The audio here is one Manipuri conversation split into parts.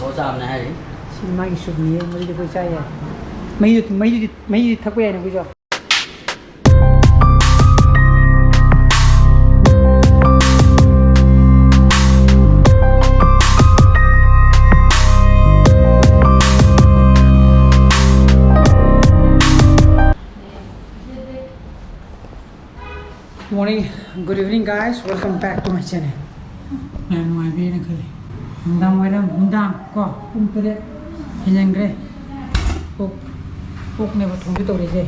Có giảm này hay xin mai sụp nhé mới được chai à mấy thắc về này bây giờ Morning, good evening guys, welcome back to my channel. And my baby nakali. Hindam waram hindam ko pung tere hinjang gre. Ok ne ba thong to ri je.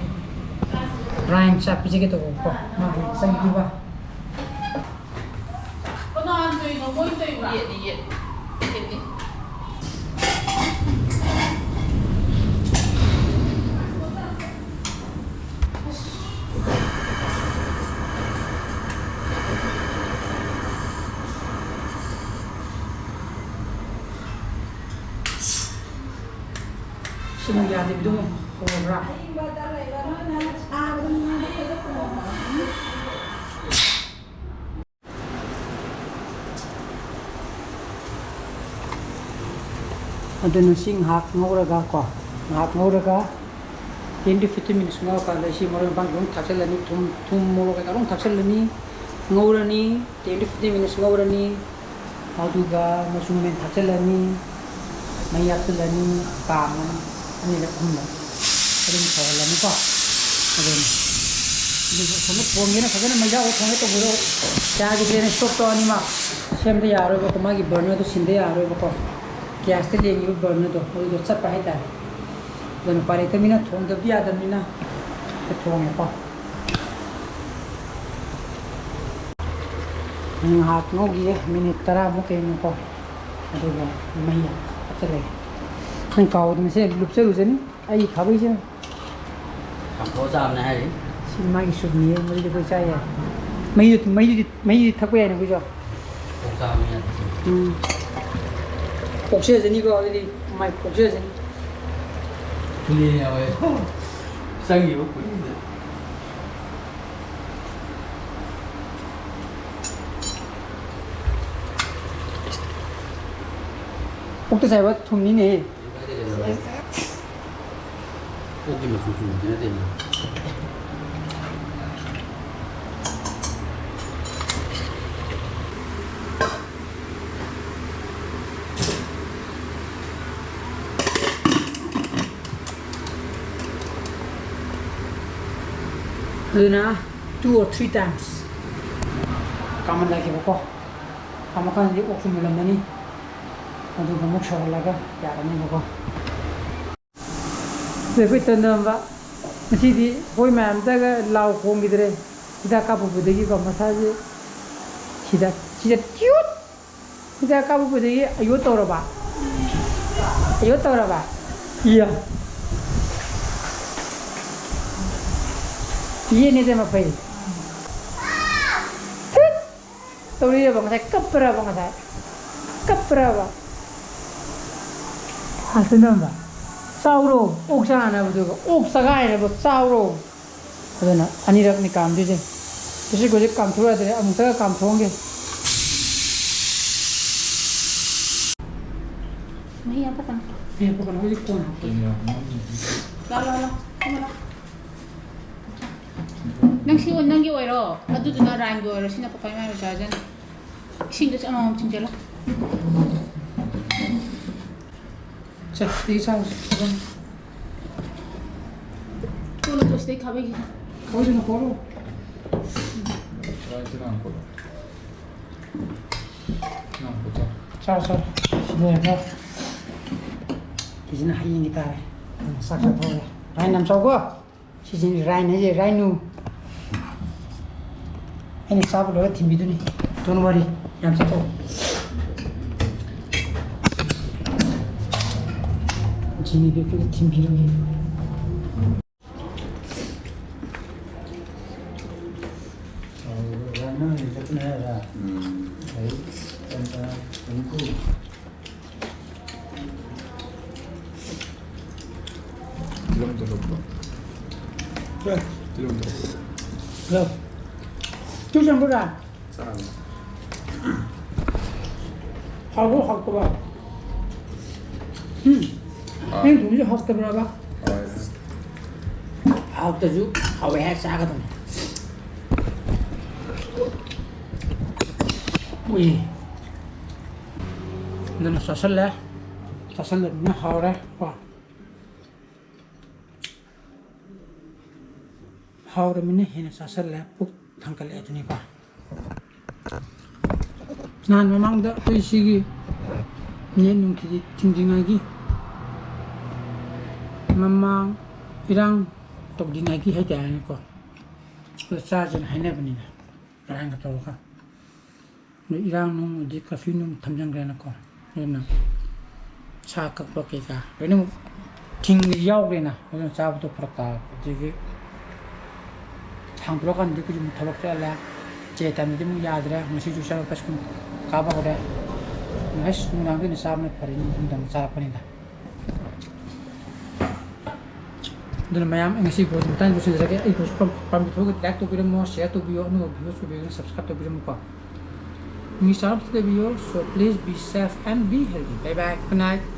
Ryan chap pi je to ko ma sang ki ba. Có non tùy nó mỗi tùy vào nhiệt đi. Sino ya de bidung ko ra. Adun sing hak ngoraga ko. Hak ngoraga 10-15 minutes ngaw ka la si moron bang rung thakselani thum moro ka rung thakselani ngorani 10-15 minutes ngorani aduga masung men thakselani mayakselani kam ani la khumna adun thawalani ko adun ಇದು ಸಮತ್ ಪೋಂಗಿನ ಸಗನ ಮಜಾ ಓ ಥೋನೆ ತೋ ಬರೋ ಚಾಗಿ ದೇನೆ ಸ್ಟಾಪ್ ತೋ ಅನಿ ಮಾ ಸೆಮ್ದೆ ಯಾರೋ ಬಕ ಮಾಗಿ ಬರ್ನ ತೋ ಸಿಂದೆ ಯಾರೋ ಬಕ ಗ್ಯಾಸ್ ತೆ ಲೆಂಗಿ ಬರ್ನ ತೋ ಅದು ಚಟ್ ಪಾಹೈ ತಾ ದನ ಪಾರೆ ತ ಮಿನ ಥೋಂಗ್ ದಬಿ ಆದम ಮಿನ ತ ಥೋಂಗ್ ಪಾ ನಿ ಹಾತ್ ನೋಗಿ ಮಿನಿಟ್ ತರ ಮುಕೆ ನು ಪಾ ಅದು ಮೈಯ ಅಚಲೆ ಖನ್ ಕಾವ್ ದಮ ಸೆ ಲುಪ್ಸೆ ಉಜನಿ ಐ ಖಾಬೈ ಸೆ Không có giảm này hay xin mai sụp nhé mới được chai à mấy thắc về này bây giờ Có giảm này cuộc chơi gì đi gọi đi mày cuộc chơi gì Đi nào ấy Sang nhiều quý cuộc tôi sai bắt thùng ní nè Ốc thì mà sụn thế này na 2 or 3 times kaman lagi bako kamu kan di oksu mulam ni aduh kamu show laga ya ni bako Bebe tandam ba masi di hoi mam ta ga lau khong gidre sida ka bu budegi ko massage sida cute sida ka bu budegi ayo tora ba iya ये नहीं दे मफई तो ये बंग था कपड़ा बा हासनम बा साउरो ओक्सा ना बुदो ओक्सा गाय ने बो साउरो अदना अनिरक नि काम दिजे किसी को जे काम थोड़ा दे अमुता काम थोंगे Mấy em bắt tăng. ये पकड़ हो जी कौन Lo. Nang si on nang gi oiro. Adu du na rang gi oiro sina papai mai ja jan. Sing du chama ching jela. 자, 이 상 Tulo to stay khabe gi. 거기는 걸어 라이트는 안 보여. 그냥 보자. 자 시내가 이제는 하이니 따라 싹싹 보여 라인 남자고 시즌이 라인 해지 라인우 아니 사브로 팀비드니 돈 머리 양쪽도 지니도 그 팀비르기 라인은 이제 끝내라 đấy chúng ta đánh cú 딜럼도 넣고. 그래 딜럼도. 그래 조금 보자 사람. 하고 봐 Nên chúng sẽ học tập ra bác. rồi Học tập giúp học về hết xa cái thằng. Ui. Nên là sasal là nó học ra. Wow. Học ra mình hiện sasal là bút thằng cái lẽ này qua. Nan memang dah tu isi ni nung kiri tinggi lagi. Memang irang tok di lagi hai dah ni ko. Besar je hai ni bani dah. Rang kata orang. Ni irang nung di kafe nung thamjang kena ko. Ni na. Cha kak pakai ka. Ini tinggi jauh ni na. Macam cha betul perkara. Jadi hàng block anh đi cái thằng bọc ra là chế tạm thì mình yaad ra mình sẽ chú sao pas cũng cá bao ra mình hết mình làm cái này sao mình phải mình làm sao phải nè dan mayam ang si buat mutan gusto sa kaya ay gusto pamit ko like to video mo share to video ano video so video subscribe to video mo pa. Ni sarap sa video so please be safe and be healthy. Bye bye. Good night.